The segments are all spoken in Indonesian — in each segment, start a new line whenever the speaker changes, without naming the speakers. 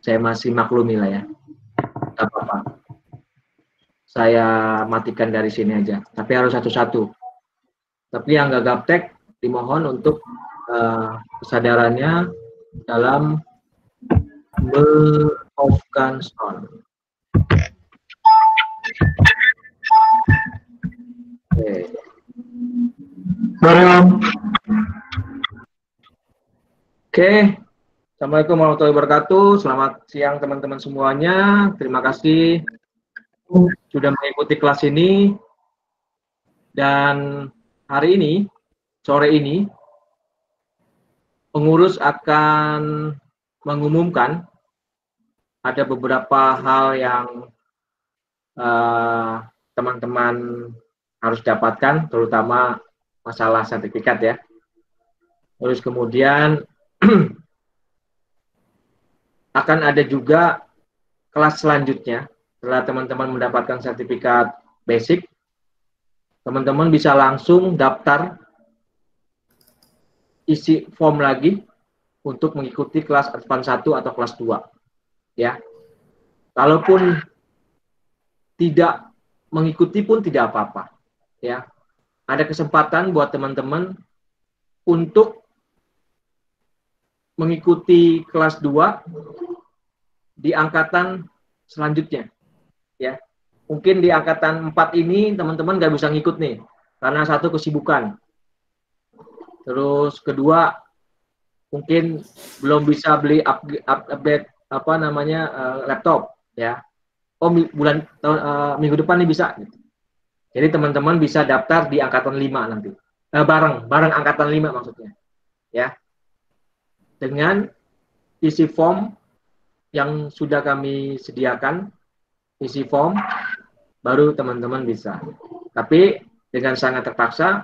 saya masih maklumi lah ya. Gak apa-apa. Saya matikan dari sini aja. Tapi harus satu-satu. Tapi yang nggak gaptek dimohon untuk kesadarannya dalam off-kan sound. Oke. Oke. Assalamualaikum warahmatullahi wabarakatuh. Selamat siang teman-teman semuanya. Terima kasih sudah mengikuti kelas ini. Dan hari ini, sore ini, pengurus akan mengumumkan ada beberapa hal yang teman-teman harus dapatkan, terutama masalah sertifikat ya. Terus kemudian akan ada juga kelas selanjutnya. Setelah teman-teman mendapatkan sertifikat basic, teman-teman bisa langsung daftar isi form lagi untuk mengikuti kelas advance 1 atau kelas 2 ya. Kalaupun tidak mengikuti pun tidak apa-apa ya. Ada kesempatan buat teman-teman untuk mengikuti kelas 2 di angkatan selanjutnya ya. Mungkin di angkatan 4 ini teman-teman nggak bisa ngikut nih karena satu kesibukan. Terus kedua mungkin belum bisa beli update laptop ya. Oh minggu depan nih bisa. Jadi teman-teman bisa daftar di angkatan 5 nanti. Bareng angkatan 5 maksudnya. Ya. Dengan isi form yang sudah kami sediakan, isi form baru teman-teman bisa. Tapi dengan sangat terpaksa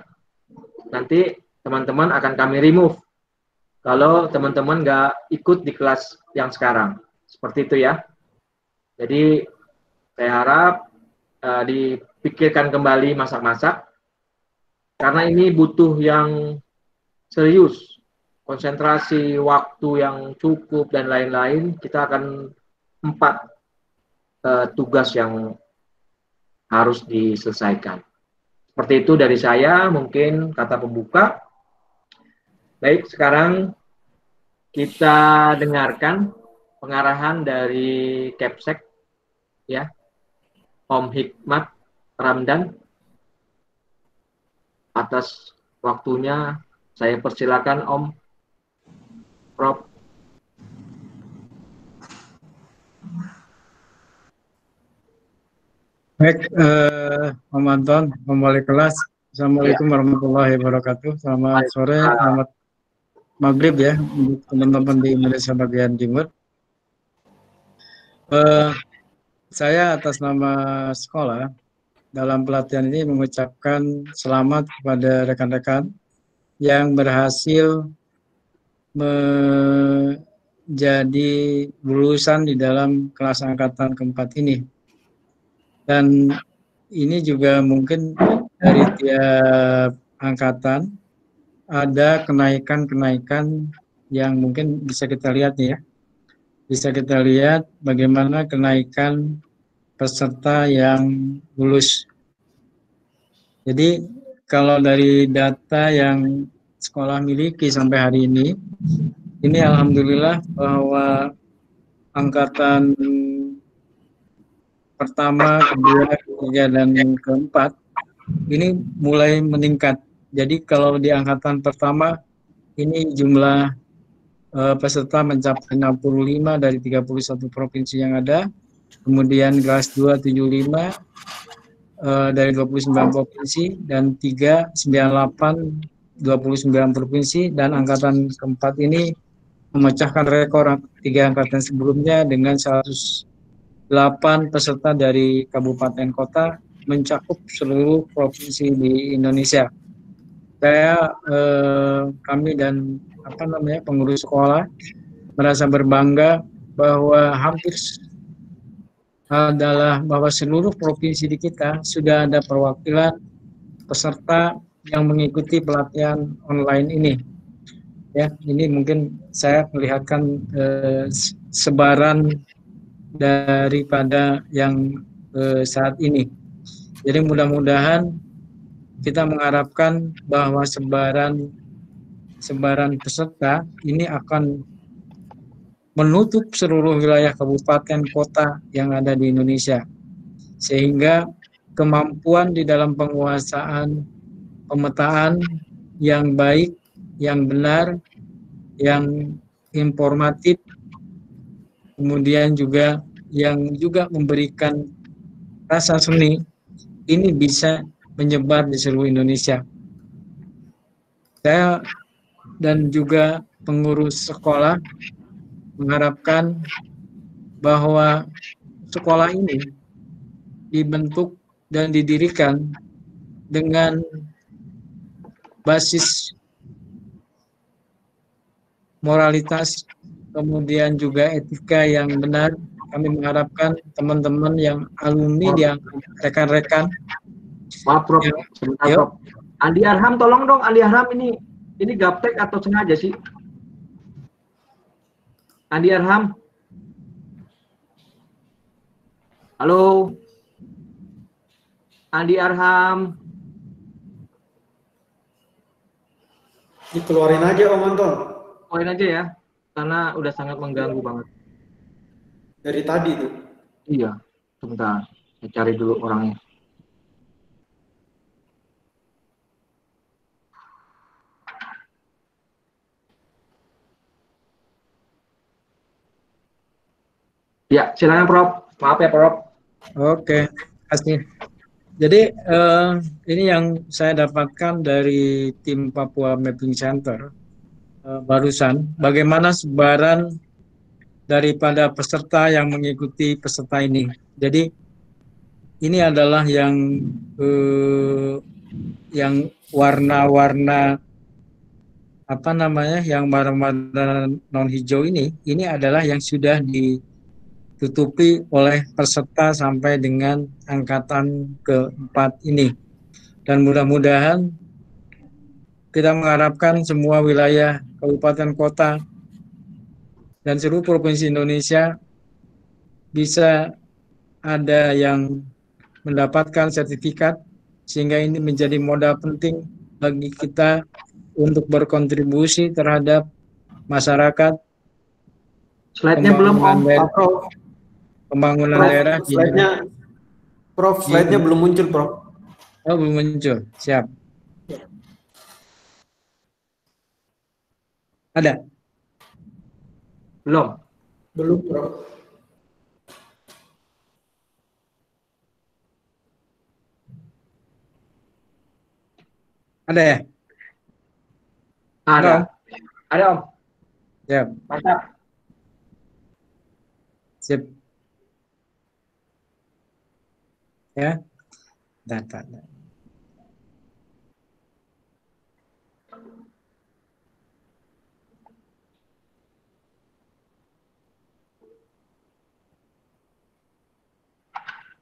nanti teman-teman akan kami remove kalau teman-teman nggak ikut di kelas yang sekarang. Seperti itu ya. Jadi saya harap dipikirkan kembali masak-masak karena ini butuh yang serius, konsentrasi, waktu yang cukup dan lain-lain. Kita akan 4 tugas yang harus diselesaikan. Seperti itu dari saya, mungkin kata pembuka. Baik, sekarang kita dengarkan pengarahan dari Kepsek ya, Om Hikmat Ramdan. Atas waktunya saya persilakan Om Prof.
Baik, Om Anton, kembali kelas. Assalamualaikum warahmatullahi wabarakatuh. Selamat sore, selamat maghrib ya untuk teman-teman di Indonesia bagian timur. Saya atas nama sekolah dalam pelatihan ini mengucapkan selamat kepada rekan-rekan yang berhasil menjadi lulusan di dalam kelas angkatan keempat ini. Dan ini juga mungkin dari tiap angkatan ada kenaikan-kenaikan yang mungkin bisa kita lihat nih ya. Bisa kita lihat bagaimana kenaikan peserta yang lulus. Jadi kalau dari data yang sekolah miliki sampai hari ini alhamdulillah bahwa angkatan pertama, kedua, ketiga, dan keempat ini mulai meningkat. Jadi kalau di angkatan pertama ini jumlah peserta mencapai 65 dari 31 provinsi yang ada. Kemudian kelas 2 75 dari 29 provinsi dan 3 98 29 provinsi, dan angkatan keempat ini memecahkan rekor 3 angkatan sebelumnya dengan 108 peserta dari kabupaten kota, mencakup seluruh provinsi di Indonesia. Kami dan pengurus sekolah merasa berbangga bahwa bahwa seluruh provinsi di kita sudah ada perwakilan peserta yang mengikuti pelatihan online ini. Ya, ini mungkin saya melihatkan sebaran daripada yang saat ini. Jadi mudah-mudahan kita mengharapkan bahwa sebaran peserta ini akan menutup seluruh wilayah kabupaten kota yang ada di Indonesia, sehingga kemampuan di dalam penguasaan pemetaan yang baik, yang benar, yang informatif, kemudian juga yang juga memberikan rasa seni, ini bisa menyebar di seluruh Indonesia. Saya dan juga pengurus sekolah mengharapkan bahwa sekolah ini dibentuk dan didirikan dengan basis moralitas, kemudian juga etika yang benar. Kami mengharapkan teman-teman yang alumni, yang rekan-rekan.
Maaf, Prof. Sebentar, Prof. Andi Arham, tolong dong, Andi Arham ini gaptek atau sengaja sih? Andi Arham. Halo. Andi Arham.
Dikeluarin aja Om Anton.
Keluarin aja ya, karena udah sangat mengganggu banget.
Dari tadi tuh.
Iya, sebentar. Saya cari dulu orangnya. Ya, silakan Prof. Maaf ya Prof.
Oke, kasih. Jadi ini yang saya dapatkan dari tim Papua Mapping Center barusan, bagaimana sebaran daripada peserta yang mengikuti peserta ini. Jadi ini adalah yang warna-warna apa namanya, yang warna non hijau ini adalah yang sudah ditutupi oleh peserta sampai dengan angkatan keempat ini. Dan mudah-mudahan kita mengharapkan semua wilayah kabupaten kota dan seluruh provinsi Indonesia bisa ada yang mendapatkan sertifikat, sehingga ini menjadi modal penting bagi kita untuk berkontribusi terhadap masyarakat.
Slide-nya belum Om, Prof.
Pembangunan
Prof,
daerah.
slide-nya belum muncul, Prof.
Oh, belum muncul. Siap. Ada?
Belum.
Belum, Prof.
Ada ya?
Ada.
Om?
Ada Om.
Siap.
Mantap.
Sip. Ya. Data.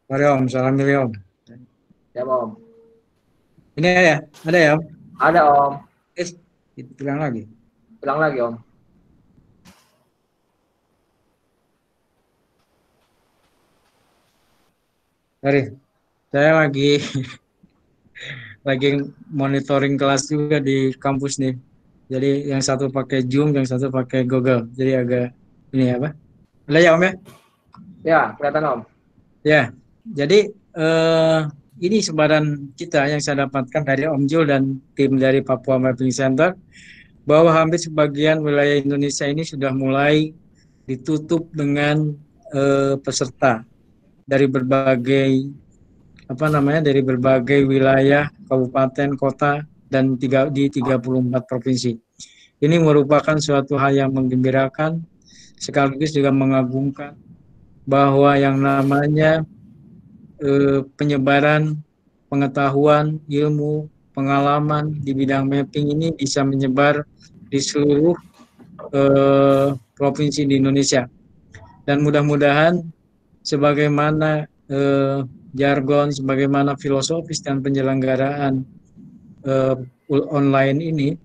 Mari Om, salam dulu Om.
Ya Om.
Ini ya? Ada ya Om?
Ada Om.
Bilang lagi.
Bilang lagi Om.
Mari. Saya lagi monitoring kelas juga di kampus nih. Jadi yang satu pakai Zoom, yang satu pakai Google. Jadi agak ini apa? Ada ya Om ya?
Ya, kelihatan Om.
Ya. Jadi ini sebaran kita yang saya dapatkan dari Om Jul dan tim dari Papua Mapping Center, bahwa hampir sebagian wilayah Indonesia ini sudah mulai ditutup dengan peserta dari berbagai dari berbagai wilayah, kabupaten, kota, dan di 34 provinsi. Ini merupakan suatu hal yang menggembirakan, sekaligus juga mengagumkan bahwa yang namanya penyebaran pengetahuan, ilmu, pengalaman di bidang mapping ini bisa menyebar di seluruh provinsi di Indonesia. Dan mudah-mudahan sebagaimana jargon, sebagaimana filosofis dan penyelenggaraan online ini,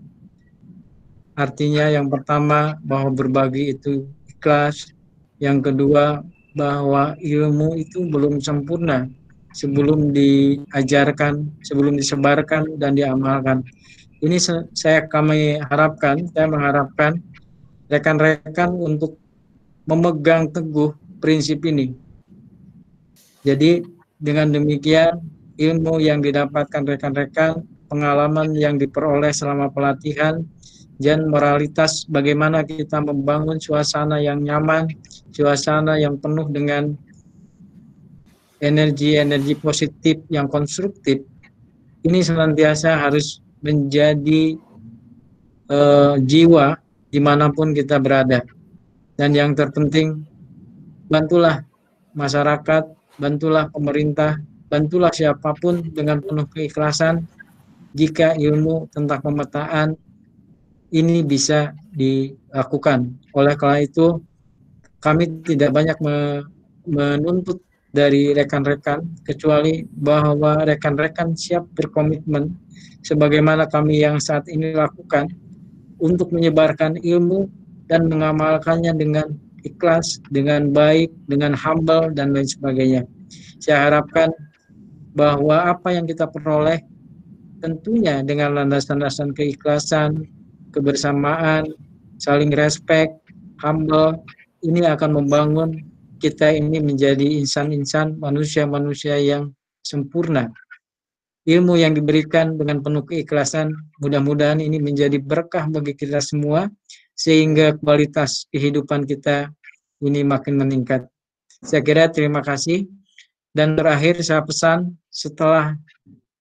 Artinya yang pertama bahwa berbagi itu ikhlas, yang kedua bahwa ilmu itu belum sempurna sebelum diajarkan, sebelum disebarkan dan diamalkan. Ini saya mengharapkan rekan-rekan untuk memegang teguh prinsip ini. Jadi dengan demikian ilmu yang didapatkan rekan-rekan, pengalaman yang diperoleh selama pelatihan, dan moralitas bagaimana kita membangun suasana yang nyaman, suasana yang penuh dengan energi-energi positif yang konstruktif, ini senantiasa harus menjadi jiwa dimanapun kita berada. Dan yang terpenting, bantulah masyarakat, bantulah pemerintah, bantulah siapapun dengan penuh keikhlasan jika ilmu tentang pemetaan ini bisa dilakukan. Oleh karena itu, kami tidak banyak menuntut dari rekan-rekan, kecuali bahwa rekan-rekan siap berkomitmen, sebagaimana kami yang saat ini lakukan, untuk menyebarkan ilmu dan mengamalkannya dengan ikhlas, dengan baik, dengan humble, dan lain sebagainya. Saya harapkan bahwa apa yang kita peroleh tentunya dengan landasan-landasan keikhlasan, kebersamaan, saling respect, humble, ini akan membangun kita ini menjadi insan-insan, manusia-manusia yang sempurna. Ilmu yang diberikan dengan penuh keikhlasan, mudah-mudahan ini menjadi berkah bagi kita semua, sehingga kualitas kehidupan kita ini makin meningkat. Saya kira terima kasih. Dan terakhir saya pesan, setelah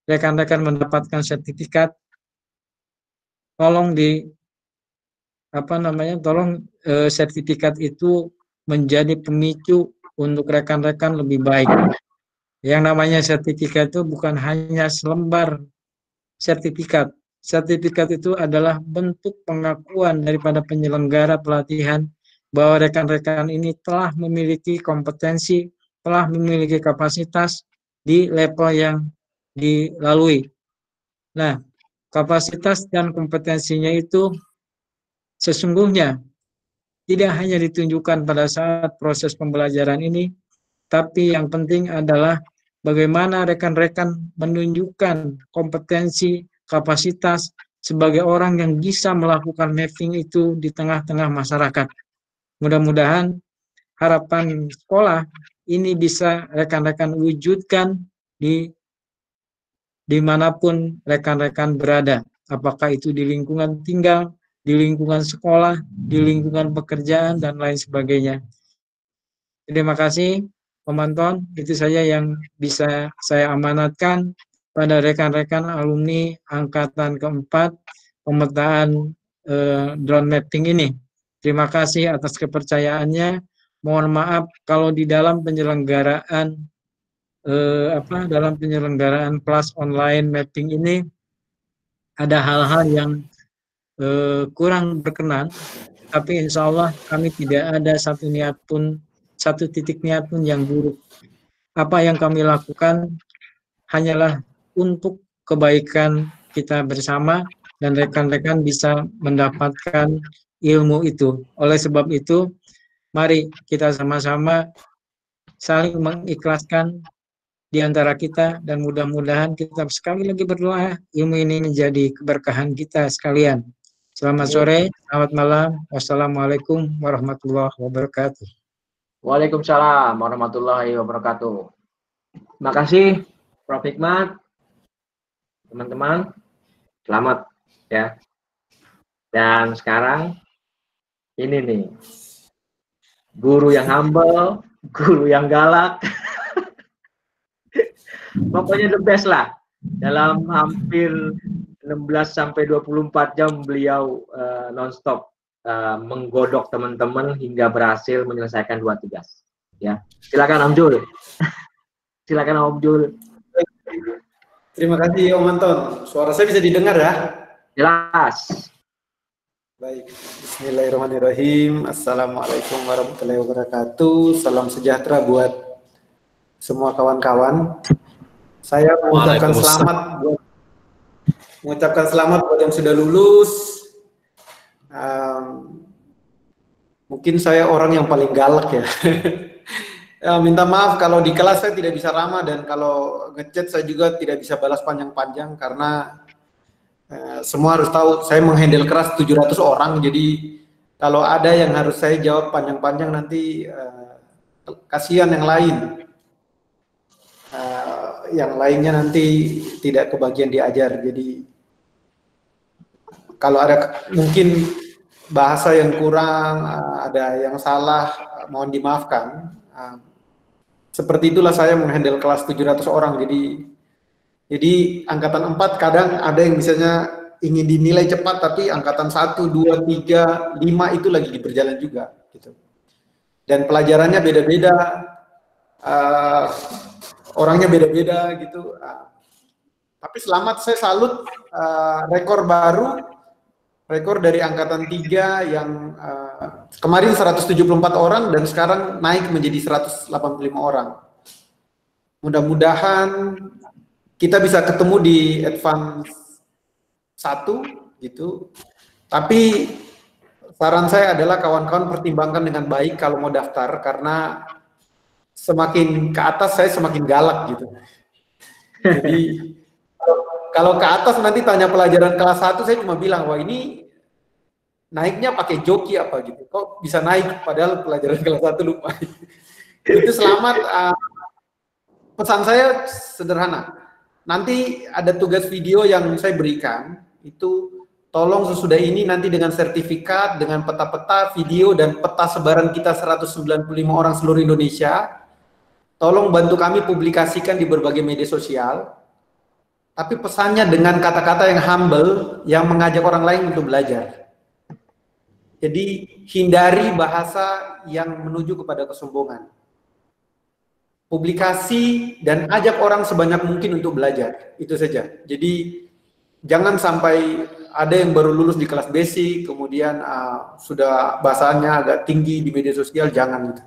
rekan-rekan mendapatkan sertifikat, tolong sertifikat itu menjadi pemicu untuk rekan-rekan lebih baik. Yang namanya sertifikat itu bukan hanya selembar sertifikat. Sertifikat itu adalah bentuk pengakuan daripada penyelenggara pelatihan bahwa rekan-rekan ini telah memiliki kompetensi, telah memiliki kapasitas di level yang dilalui. Nah, kapasitas dan kompetensinya itu sesungguhnya tidak hanya ditunjukkan pada saat proses pembelajaran ini, tapi yang penting adalah bagaimana rekan-rekan menunjukkan kompetensi, kapasitas sebagai orang yang bisa melakukan mapping itu di tengah-tengah masyarakat. Mudah-mudahan harapan sekolah ini bisa rekan-rekan wujudkan dimanapun rekan-rekan berada. Apakah itu di lingkungan tinggal, di lingkungan sekolah, di lingkungan pekerjaan, dan lain sebagainya. Terima kasih, Pemanton. Itu saja yang bisa saya amanatkan pada rekan-rekan alumni angkatan keempat pemetaan drone mapping ini. Terima kasih atas kepercayaannya. Mohon maaf kalau di dalam penyelenggaraan kelas online mapping ini ada hal-hal yang kurang berkenan, tapi insya Allah kami tidak ada satu titik niat pun yang buruk. Apa yang kami lakukan hanyalah untuk kebaikan kita bersama dan rekan-rekan bisa mendapatkan ilmu itu. Oleh sebab itu, mari kita sama-sama saling mengikhlaskan di antara kita, dan mudah-mudahan kita sekali lagi berdoa ilmu ini menjadi keberkahan kita sekalian. Selamat sore, selamat malam. Wassalamualaikum warahmatullahi wabarakatuh.
Waalaikumsalam warahmatullahi wabarakatuh. Terima kasih Prof. Hikmat. Teman-teman, selamat ya. Dan sekarang ini nih, guru yang humble, guru yang galak. Pokoknya the best lah. Dalam hampir 16-24 jam beliau nonstop menggodok teman-teman hingga berhasil menyelesaikan 2 tugas. Ya, silakan Om Jul. Silakan Om Jul.
Terima kasih Om Anton. Suara saya bisa didengar ya?
Jelas.
Baik. Bismillahirrahmanirrahim. Assalamualaikum warahmatullahi wabarakatuh. Salam sejahtera buat semua kawan-kawan. Saya mengucapkan selamat buat yang sudah lulus, Mungkin saya orang yang paling galak ya. Minta maaf kalau di kelas saya tidak bisa ramah, dan kalau ngechat saya juga tidak bisa balas panjang-panjang karena semua harus tahu saya menghandle keras 700 orang, jadi kalau ada yang harus saya jawab panjang-panjang nanti kasihan yang lain. Yang lainnya nanti tidak kebagian diajar. Jadi kalau ada mungkin bahasa yang kurang, ada yang salah, mohon dimaafkan. Seperti itulah saya menghandle kelas 700 orang. Jadi angkatan 4 kadang ada yang misalnya ingin dinilai cepat, tapi angkatan 1, 2, 3, 5 itu lagi berjalan juga gitu. Dan pelajarannya beda-beda, orangnya beda-beda gitu. Tapi selamat, saya salut, rekor baru, rekor dari angkatan 3 yang kemarin 174 orang dan sekarang naik menjadi 185 orang. Mudah-mudahan kita bisa ketemu di advance 1 gitu. Tapi saran saya adalah kawan-kawan pertimbangkan dengan baik kalau mau daftar, karena semakin ke atas saya semakin galak gitu. Jadi kalau ke atas nanti tanya pelajaran kelas 1, saya cuma bilang, wah ini naiknya pakai joki apa gitu, kok bisa naik padahal pelajaran kelas 1 lupa. Itu selamat. Pesan saya sederhana, nanti ada tugas video yang saya berikan, itu tolong sesudah ini nanti dengan sertifikat, dengan peta-peta video dan peta sebaran kita 195 orang seluruh Indonesia, tolong bantu kami publikasikan di berbagai media sosial, tapi pesannya dengan kata-kata yang humble, yang mengajak orang lain untuk belajar. Jadi hindari bahasa yang menuju kepada kesombongan. Publikasi dan ajak orang sebanyak mungkin untuk belajar, itu saja. Jadi jangan sampai ada yang baru lulus di kelas basic, kemudian sudah bahasanya agak tinggi di media sosial, jangan gitu.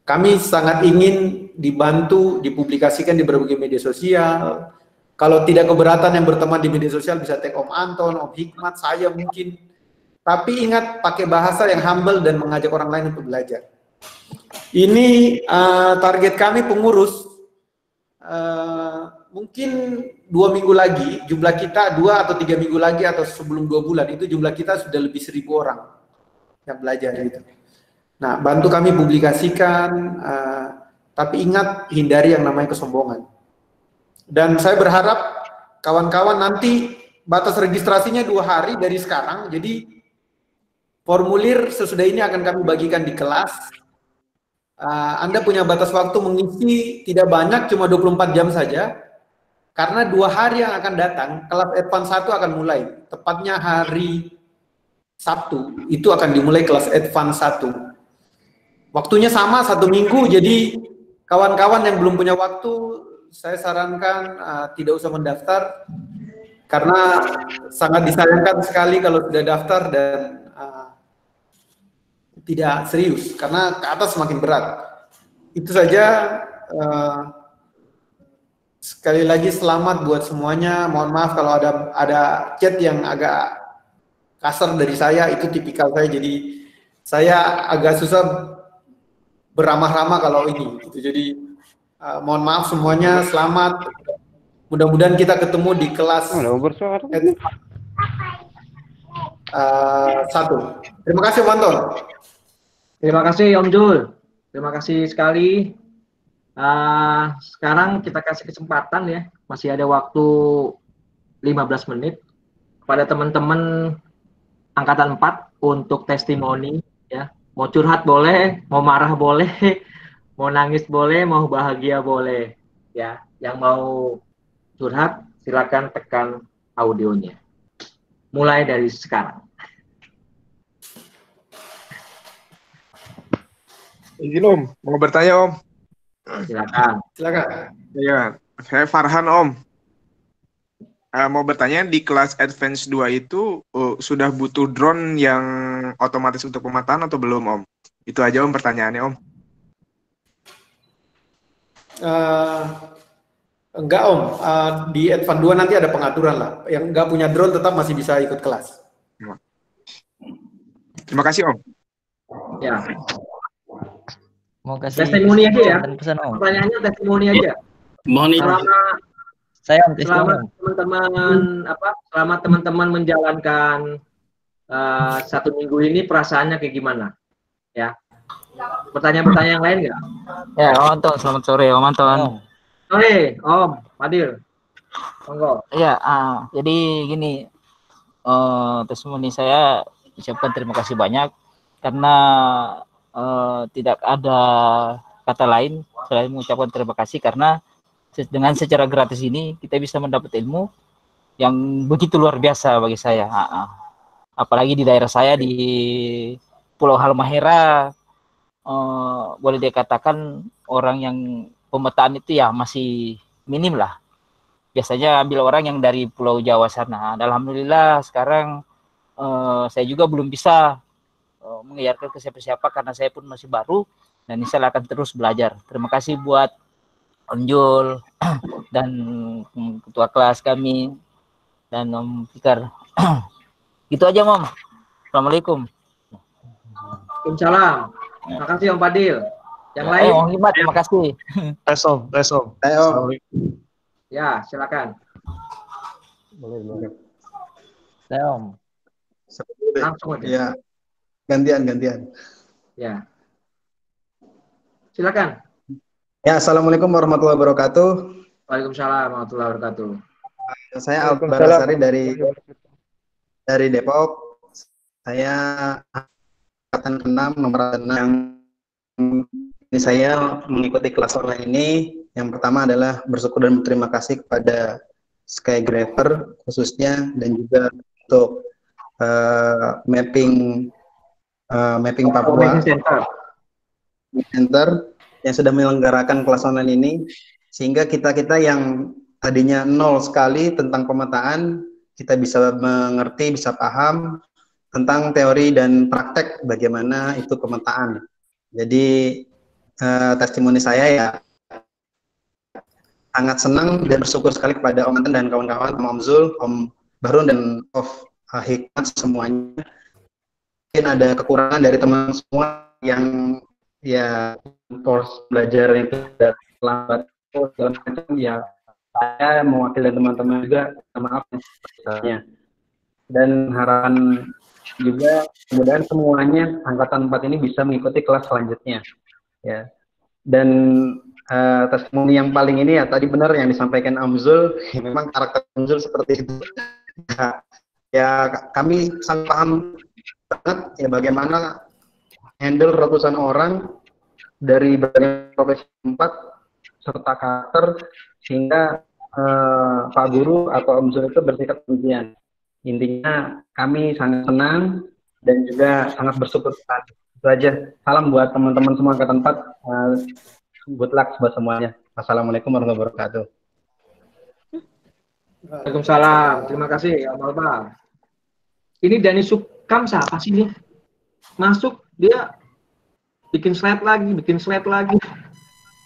Kami sangat ingin dibantu, dipublikasikan di berbagai media sosial. Kalau tidak keberatan yang berteman di media sosial bisa tag Om Anton, Om Hikmat, saya mungkin. Tapi ingat, pakai bahasa yang humble dan mengajak orang lain untuk belajar. Ini target kami pengurus, mungkin 2 minggu lagi, jumlah kita 2 atau 3 minggu lagi, atau sebelum 2 bulan, itu jumlah kita sudah lebih 1.000 orang yang belajar gitu. Nah, bantu kami publikasikan, tapi ingat, hindari yang namanya kesombongan. Dan saya berharap kawan-kawan nanti batas registrasinya 2 hari dari sekarang, jadi formulir sesudah ini akan kami bagikan di kelas. Anda punya batas waktu mengisi tidak banyak, cuma 24 jam saja. Karena 2 hari yang akan datang, kelas advance 1 akan mulai. Tepatnya hari Sabtu, itu akan dimulai kelas advance 1. Waktunya sama 1 minggu, jadi kawan-kawan yang belum punya waktu, saya sarankan tidak usah mendaftar. Karena sangat disayangkan sekali kalau sudah daftar dan tidak serius, karena ke atas semakin berat. Itu saja. Sekali lagi selamat buat semuanya. Mohon maaf kalau ada chat yang agak kasar dari saya, itu tipikal saya. Jadi saya agak susah beramah-ramah kalau ini. Gitu. Jadi mohon maaf semuanya. Selamat. Mudah-mudahan kita ketemu di kelas 1. Terima kasih, Om Anton.
Terima kasih Om Jul, terima kasih sekali. Sekarang kita kasih kesempatan ya, masih ada waktu 15 menit kepada teman-teman angkatan 4 untuk testimoni ya. Mau curhat boleh, mau marah boleh, mau nangis boleh, mau bahagia boleh ya. Yang mau curhat silakan tekan audionya. Mulai dari sekarang.
Izin Om, mau bertanya Om.
Silakan.
Iya, saya Farhan Om. Mau bertanya, di kelas Advance 2 itu sudah butuh drone yang otomatis untuk pemataan atau belum Om? Itu aja Om pertanyaannya Om.
Enggak Om, di Advance 2 nanti ada pengaturan lah. Yang enggak punya drone tetap masih bisa ikut kelas.
Terima kasih Om.
Ya,
Mau kasih
testimoni aja ya.
pesan Om.
Pertanyaannya testimoni aja.
Mohon izin.
Saya Om testimoni Om.
Selama teman-teman menjalankan 1 minggu ini perasaannya kayak gimana? Ya. Pertanyaan-pertanyaan yang lain nggak?
Ya, Om Anton, selamat sore Om Anton.
Sore, Om Fadil. Monggo.
Iya, jadi gini, testimoni saya ucapkan terima kasih banyak karena tidak ada kata lain selain mengucapkan terima kasih karena dengan secara gratis ini kita bisa mendapat ilmu yang begitu luar biasa bagi saya. Apalagi di daerah saya di Pulau Halmahera, boleh dikatakan orang yang pemetaan itu ya masih minim lah. Biasanya ambil orang yang dari Pulau Jawa sana. Alhamdulillah sekarang saya juga belum bisa mengajarkan ke siapa-siapa karena saya pun masih baru dan insya Allah akan terus belajar. Terima kasih buat Om Jul dan ketua kelas kami dan Om Fikar. Gitu aja Om. Assalamualaikum.
Waalaikumsalam. Terima kasih Om Fadil. Yang lain?
Om Himat, terima kasih.
Tes Om.
Ayo.
Ya, silakan.
Boleh.
Saya Om.
Langsung aja.
Ya, gantian.
Ya. Silakan.
Ya, Assalamualaikum warahmatullahi wabarakatuh.
Waalaikumsalam warahmatullahi wabarakatuh.
Saya Albar Asari dari Depok. Saya angkatan ke-6 nomor 6. Ini saya mengikuti kelas online ini. Yang pertama adalah bersyukur dan berterima kasih kepada Skygraver khususnya dan juga untuk mapping Papua Center yang sudah menyelenggarakan kelas online ini, sehingga kita yang tadinya nol sekali tentang pemetaan, kita bisa mengerti, bisa paham tentang teori dan praktek bagaimana itu pemetaan. Jadi testimoni saya ya sangat senang dan bersyukur sekali kepada Om Anton dan kawan-kawan, Om Zul, Om Barun dan Hikmat semuanya. Mungkin ada kekurangan dari teman semua yang ya belajar itu lambat ya, saya mewakili teman-teman juga maaf misalnya, dan harapan juga mudah-mudahan semuanya angkatan 4 ini bisa mengikuti kelas selanjutnya ya. Dan testimoni yang paling ini ya tadi benar yang disampaikan Amzul, memang karakter Amzul seperti itu. Ya kami sangat paham banget ya bagaimana handle ratusan orang dari berbagai profesi 4 serta karakter, sehingga Pak Guru atau Om Zul itu bersikap demikian. Intinya kami sangat senang dan juga sangat bersyukur. Itu aja. Salam buat teman-teman semua angkatan 4. Good luck buat semuanya. Assalamualaikum warahmatullahi wabarakatuh.
Waalaikumsalam. Terima kasih Om Albar. Ini Dani Sukam siapa sih dia? Masuk dia bikin slide lagi.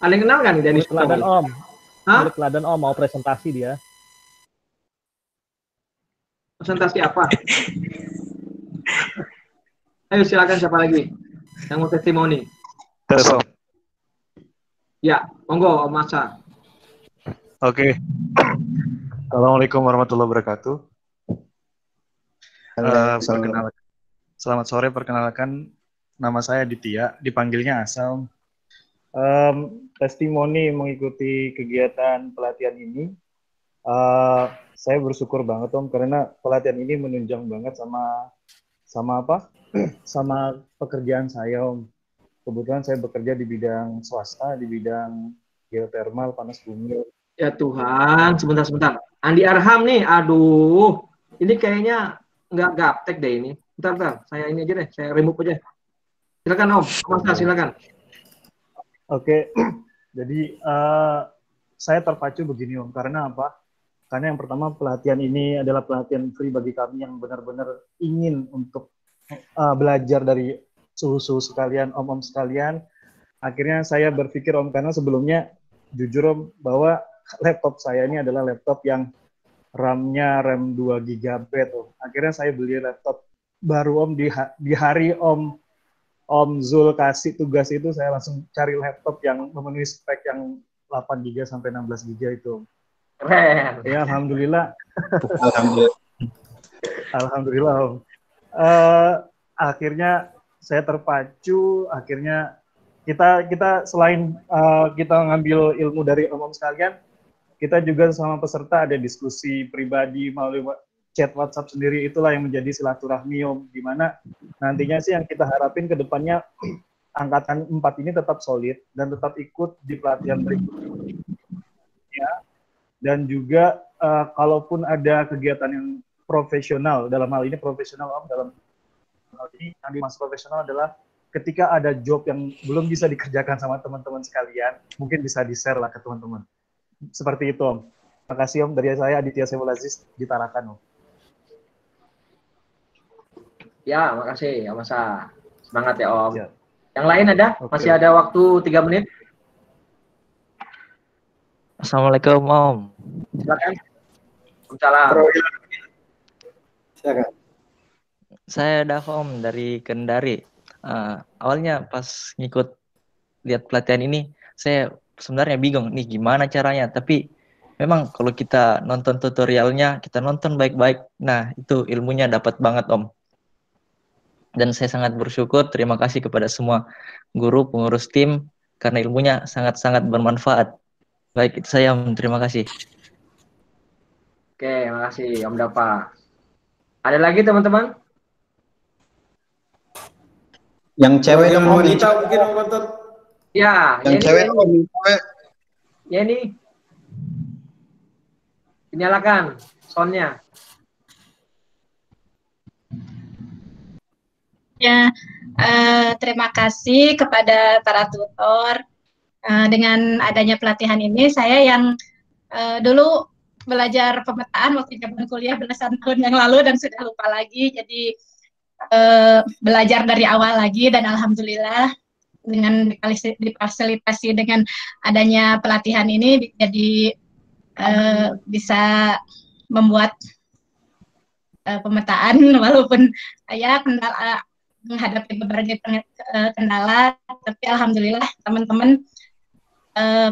Ada yang kenal kan nih Dani Sukam?
Teladan Om.
Hah?
Teladan Om mau presentasi dia.
Presentasi apa? Ayo silakan siapa lagi yang mau testimoni?
Tes Om.
Ya, monggo Om Masa.
Oke. Assalamualaikum warahmatullahi wabarakatuh. Selamat sore, perkenalkan nama saya Ditya, dipanggilnya Asal. Testimoni mengikuti kegiatan pelatihan ini, saya bersyukur banget Om karena pelatihan ini menunjang banget sama pekerjaan saya Om. Kebetulan saya bekerja di bidang swasta, di bidang geotermal panas bumi.
Ya Tuhan, sebentar. Andi Arham nih, aduh, ini kayaknya nggak gaptek deh ini. Bentar, saya ini aja deh, saya remove aja. Silakan Om, Masa silakan.
Oke, jadi saya terpacu begini Om, karena apa? Karena yang pertama pelatihan ini adalah pelatihan free bagi kami yang benar-benar ingin untuk belajar dari suhu-suhu sekalian, Om sekalian. Akhirnya saya berpikir Om, karena sebelumnya jujur Om, bahwa laptop saya ini adalah laptop yang RAM-nya RAM 2 GB Om. Akhirnya saya beli laptop baru Om di hari Om Zul kasih tugas itu, saya langsung cari laptop yang memenuhi spek yang 8 GB sampai 16 GB itu.
Keren.
Ya, alhamdulillah.
Alhamdulillah.
Alhamdulillah Om. Akhirnya saya terpacu, akhirnya kita selain kita ngambil ilmu dari Om sekalian, kita juga sama peserta ada diskusi pribadi melalui chat WhatsApp sendiri. Itulah yang menjadi silaturahmi Om, di mana nantinya sih yang kita harapin ke depannya angkatan 4 ini tetap solid dan tetap ikut di pelatihan berikutnya. Ya. Dan juga kalaupun ada kegiatan yang profesional, dalam hal ini profesional Om, dalam hal ini yang dimaksud profesional adalah ketika ada job yang belum bisa dikerjakan sama teman-teman sekalian, mungkin bisa di-share lah ke teman-teman. Seperti itu Om. Terima kasih Om, dari saya Aditya Saiful Aziz di Tarakan Om.
Ya, makasih ya Masa. Semangat ya Om.
Ya.
Yang lain ada?
Oke.
Masih ada waktu 3 menit.
Assalamualaikum Om.
Silakan. Waalaikumsalam.
Silakan.
Saya Dava Om dari Kendari. Awalnya pas ngikut lihat pelatihan ini, saya sebenarnya bingung nih gimana caranya. Tapi memang kalau kita nonton tutorialnya, kita nonton baik-baik, nah itu ilmunya dapat banget Om. Dan saya sangat bersyukur, terima kasih kepada semua guru, pengurus tim, karena ilmunya sangat-sangat bermanfaat. Baik, itu saya Om, terima kasih.
Oke, makasih Om Dava. Ada lagi teman-teman?
Yang cewek
Yang
dong, Om.
wanita mungkin Om Anton.
Ya,
Yang
ini
cewek Om, yang cewek.
Ya ini. Dinyalakan soundnya.
Ya, terima kasih kepada para tutor. Dengan adanya pelatihan ini, saya yang dulu belajar pemetaan waktu zaman kuliah belasan tahun yang lalu dan sudah lupa lagi. Jadi belajar dari awal lagi, dan alhamdulillah dengan difasilitasi dengan adanya pelatihan ini, jadi bisa membuat pemetaan walaupun ya kendala, menghadapi berbagai kendala, tapi alhamdulillah teman-teman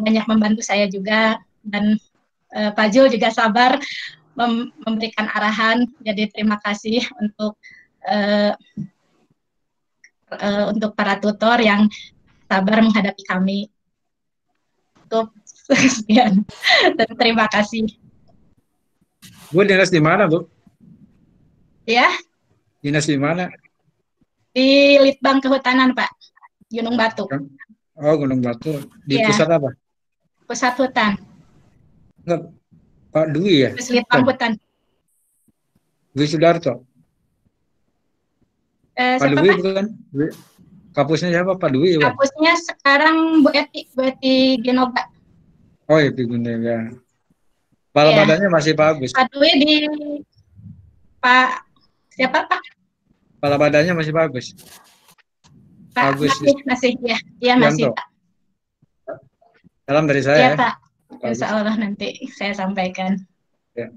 banyak membantu saya juga, dan Pak Jul juga sabar memberikan arahan. Jadi terima kasih untuk para tutor yang sabar menghadapi kami. Cukup sekian dan terima kasih.
Bu, dinas di mana, Bu?
Ya,
Dinas di mana?
di Litbang Kehutanan, Pak. Gunung Batu.
Oh, Gunung Batu. Di
Iya.
pusat apa?
Pusat hutan.
Enggak, Pak Dwi ya?
Litbang hutan.
Dwi Sudarto. Pak
Siapa,
Dwi
Pak?
bukan? Dwi. Kapusnya siapa? Pak Dwi ya, Pak?
Kapusnya sekarang Bu Eti Genoga.
Oh, itu ya. Kepala
Iya.
badannya masih bagus.
Pak Dwi di Pak siapa, Pak?
Kepala badannya masih bagus.
Pak
Bagus.
masih ya. Iya masih,
Yanto.
Pak.
Salam dari saya.
Iya,
Ya.
Pak.
Bagus.
Insya Allah nanti saya sampaikan.
Ya.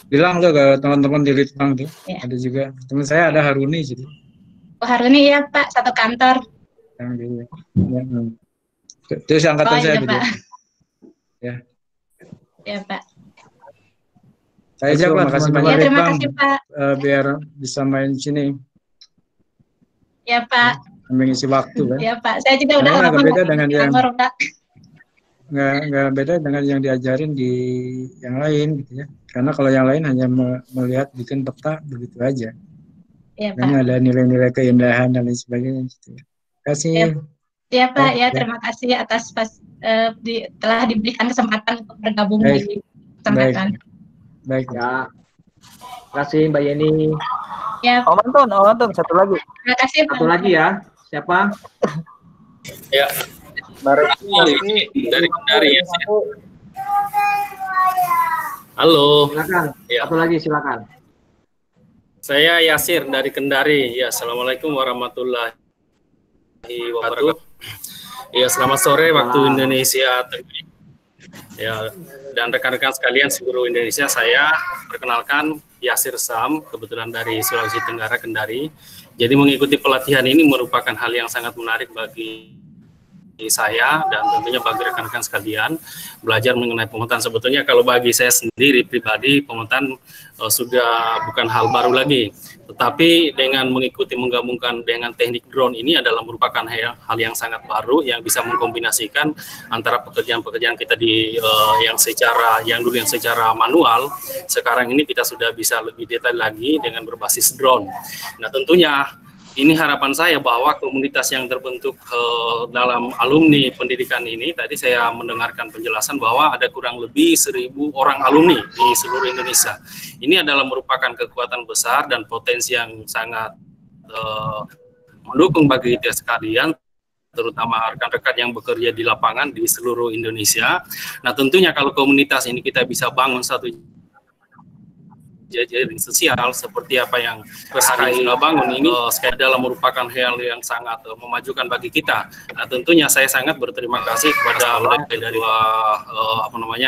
Bilang tuh ke teman-teman di Litbang tuh.
Ya.
Ada juga. Teman saya ada Haruni situ.
Oh, Haruni ya, Pak, satu kantor.
Yang di terus angkatan
Oh,
saya
iya,
juga.
Pak.
Ya.
Ya, Pak.
Saya
Ajak
juga
lah
makasih
teman-teman.
banyak
Ya, terima
Bang.
kasih, Pak.
Biar bisa main sini,
Ya, Pak.
mengisi waktu kan.
Ya, Pak. Saya juga udah
Karena
lama
agak beda
nggak
dengan
di
yang
kantor, Pak.
nggak beda dengan yang diajarin di yang lain gitu ya. Karena kalau yang lain hanya melihat bikin peta begitu aja.
Ya, Pak.
Karena ada nilai-nilai keindahan dan lain sebagainya gitu. Terima kasih.
Ya, Pak. Ya,
Ya.
terima kasih atas telah diberikan kesempatan untuk bergabung
Baik.
di kesempatan.
Baik.
Ya. Terima kasih Mbak Yeni.
Ya,
Om Anton, satu lagi.
terima kasih, Pak.
Satu lagi ya. Siapa?
Ya, dari Kendari ya. Halo,
Silakan.
Ya.
Satu lagi silakan.
saya Yasir dari Kendari. Ya, assalamualaikum warahmatullahi wabarakatuh. Ya, selamat sore waktu Indonesia. Ya, dan rekan-rekan sekalian seluruh Indonesia, saya perkenalkan Yasir Sam, kebetulan dari Sulawesi Tenggara, Kendari. Jadi mengikuti pelatihan ini merupakan hal yang sangat menarik bagi saya dan tentunya bagi rekan-rekan sekalian belajar mengenai pemetaan. Sebetulnya kalau bagi saya sendiri pribadi pemetaan sudah bukan hal baru lagi, tetapi dengan mengikuti menggabungkan dengan teknik drone ini adalah merupakan hal yang sangat baru yang bisa mengkombinasikan antara pekerjaan-pekerjaan kita yang dulu secara manual, sekarang ini kita sudah bisa lebih detail lagi dengan berbasis drone. Nah tentunya ini harapan saya bahwa komunitas yang terbentuk dalam alumni pendidikan ini, tadi saya mendengarkan penjelasan bahwa ada kurang lebih 1.000 orang alumni di seluruh Indonesia. Ini adalah merupakan kekuatan besar dan potensi yang sangat mendukung bagi kita sekalian, terutama rekan-rekan yang bekerja di lapangan di seluruh Indonesia. Nah tentunya kalau komunitas ini kita bisa bangun satu jaring sosial seperti apa yang hari ini bangun ini sekali dalam merupakan hal yang sangat memajukan bagi kita. Nah tentunya saya sangat berterima kasih kepada dari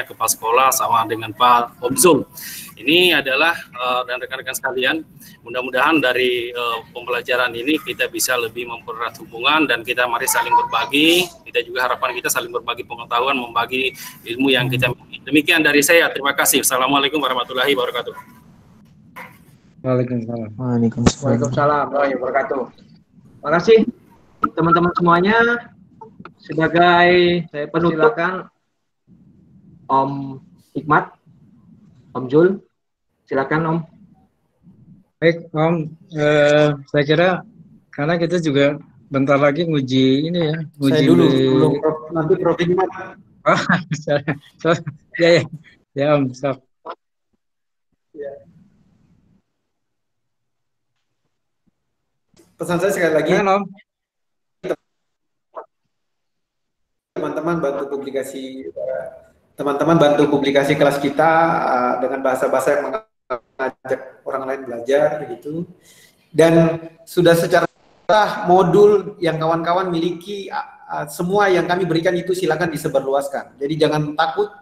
kepala sekolah sama dengan Pak Omzul. Ini adalah dan rekan-rekan sekalian, mudah-mudahan dari pembelajaran ini kita bisa lebih mempererat hubungan dan kita mari saling berbagi. Kita juga harapan kita saling berbagi pengetahuan, membagi ilmu yang kita miliki. Demikian dari saya. Terima kasih. Assalamualaikum warahmatullahi wabarakatuh.
Waalaikumsalam.
Waalaikumsalam warahmatullahi wabarakatuh. Terima kasih teman-teman semuanya. Sebagai saya penutup, silakan Om Hikmat, Om Jul, silakan Om.
Baik Om, saya kira karena kita juga bentar lagi nguji ini ya. Nguji
saya dulu, belum nanti Prof Hikmat.
Ya Om, stop.
Ya. Pesan saya sekali lagi, teman-teman bantu publikasi kelas kita dengan bahasa-bahasa yang mengajak orang lain belajar gitu. Dan sudah secara modul yang kawan-kawan miliki, semua yang kami berikan itu silakan disebarluaskan. Jadi jangan takut.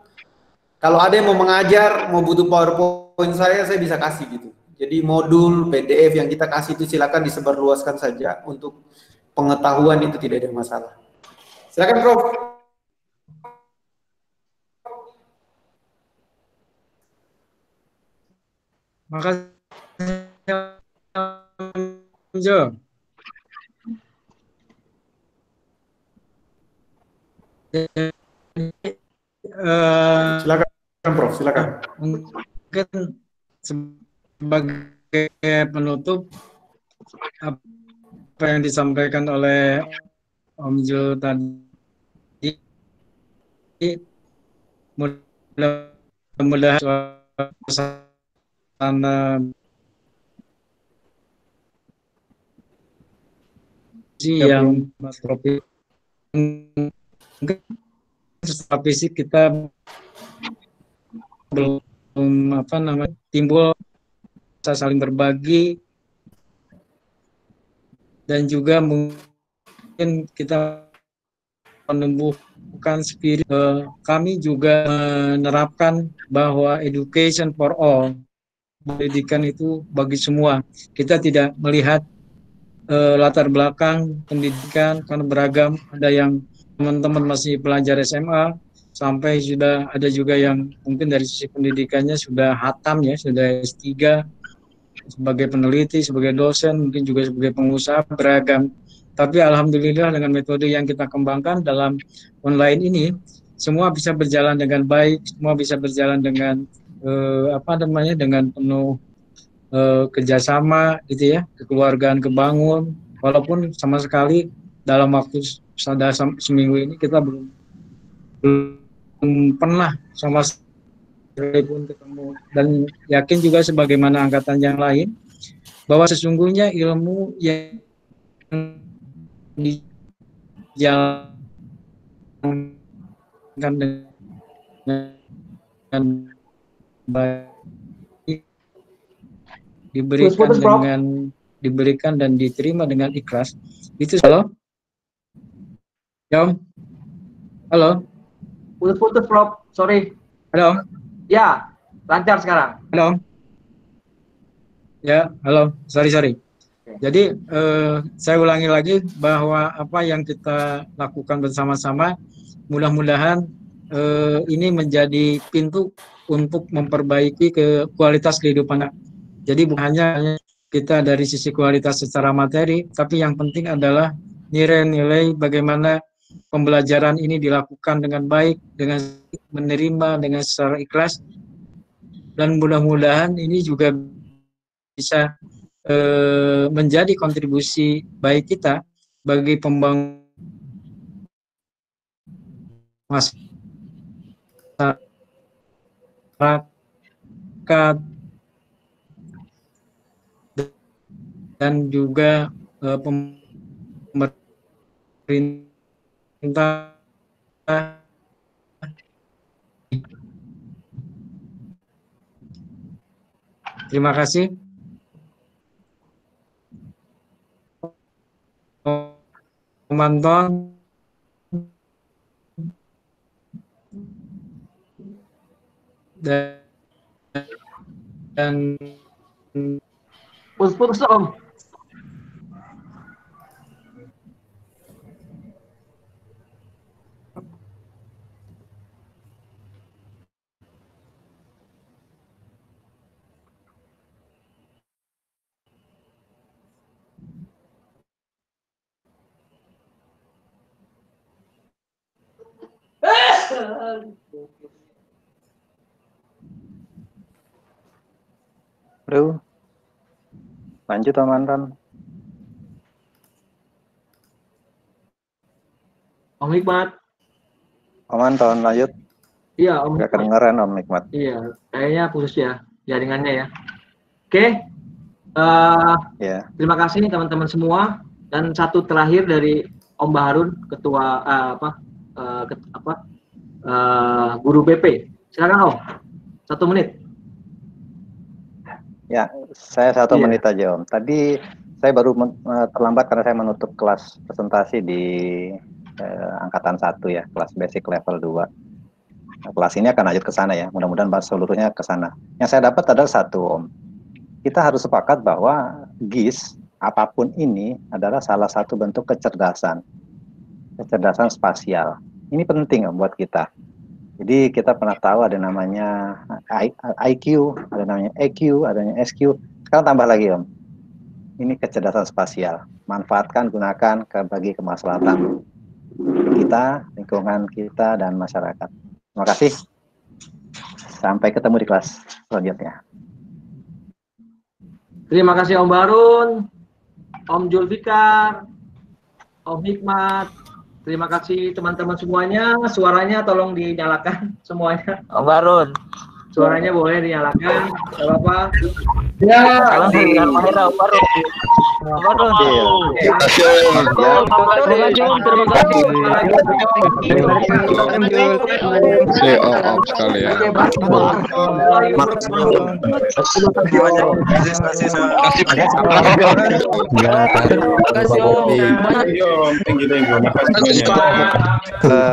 Kalau ada yang mau mengajar, mau butuh PowerPoint saya bisa kasih gitu. Jadi modul PDF yang kita kasih itu silakan disebarluaskan saja untuk pengetahuan, itu tidak ada masalah. Silakan Prof.
Makasih. Jo.
Silakan Prof, silakan.
Mungkin sebagai penutup apa yang disampaikan oleh Om Jo tadi, mudah-mudahan suasana yang tropis secara fisik kita belum timbul saling berbagi, dan juga mungkin kita menumbuhkan spirit. Kami juga menerapkan bahwa education for all, pendidikan itu bagi semua. Kita tidak melihat latar belakang pendidikan karena beragam. Ada yang teman-teman masih pelajar SMA sampai sudah ada juga yang mungkin dari sisi pendidikannya sudah hatam ya, sudah S3 sebagai peneliti, sebagai dosen, mungkin juga sebagai pengusaha, beragam. Tapi alhamdulillah dengan metode yang kita kembangkan dalam online ini, semua bisa berjalan dengan baik, semua bisa berjalan dengan dengan penuh kerjasama gitu ya, kekeluargaan kebangun, walaupun sama sekali dalam waktu seminggu ini kita belum pernah sama pun ketemu, dan yakin juga sebagaimana angkatan yang lain bahwa sesungguhnya ilmu yang dijalankan dengan baik, diberikan dan diterima dengan ikhlas, itu halo
Putus Prof, sorry.
Halo.
Ya, lancar sekarang.
Halo. Ya, halo, sorry. Jadi saya ulangi lagi bahwa apa yang kita lakukan bersama-sama, mudah-mudahan ini menjadi pintu untuk memperbaiki kualitas kehidupan anak. Jadi bukan hanya kita dari sisi kualitas secara materi, tapi yang penting adalah nilai-nilai bagaimana pembelajaran ini dilakukan dengan baik, dengan menerima, dengan secara ikhlas, dan mudah-mudahan ini juga bisa menjadi kontribusi baik kita bagi pembangunan masyarakat dan juga pemerintah. Terima kasih. Om Anton. Dan
putus Om.
Bro, lanjut Om Anton.
Om Hikmat.
Om Anton, lanjut.
Iya, Om.
Nggak kedengeran Om Hikmat.
Iya, kayaknya putus ya jaringannya ya. Oke. Terima kasih teman-teman semua. Dan satu terakhir dari Om Baharun, ketua guru BP. Silakan Om. 1 menit.
Ya, saya 1 menit aja Om. Tadi saya baru terlambat karena saya menutup kelas presentasi di angkatan 1 ya, kelas basic level 2. Nah, kelas ini akan lanjut ke sana ya, mudah-mudahan seluruhnya ke sana. Yang saya dapat adalah 1 Om. Kita harus sepakat bahwa GIS apapun ini adalah salah satu bentuk kecerdasan spasial. Ini penting Om buat kita. Jadi kita pernah tahu ada namanya IQ, ada namanya EQ, adanya SQ. Sekarang tambah lagi Om. Ini kecerdasan spasial. Manfaatkan, gunakan bagi kemaslahatan kita, lingkungan kita, dan masyarakat. Terima kasih. Sampai ketemu di kelas selanjutnya.
Terima kasih Om Barun, Om Julfikar, Om Hikmat. Terima kasih teman-teman semuanya. Suaranya tolong dinyalakan semuanya.
Om Barun.
Suaranya boleh dinyalakan. Bapak.
Ya. Kalau dengan Mahera Om Barun. Om Barun.
Terima kasih.
Om sekalian.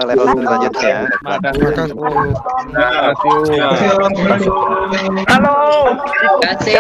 Level selanjutnya.
Halo.
Kasih.